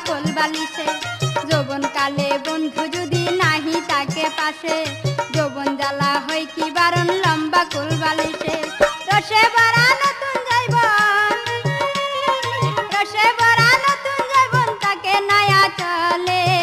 কোল বালিশে। যৌবন কালে বন্ধু যদি নাহি তাকে পাশে, যৌবন জ্বালা হয় কি বারণ লম্বা কোল বালিশে। রসে ভরা নতুন যৌবন, রসে ভরা নতুন যৌবন তাকে নয়া চলে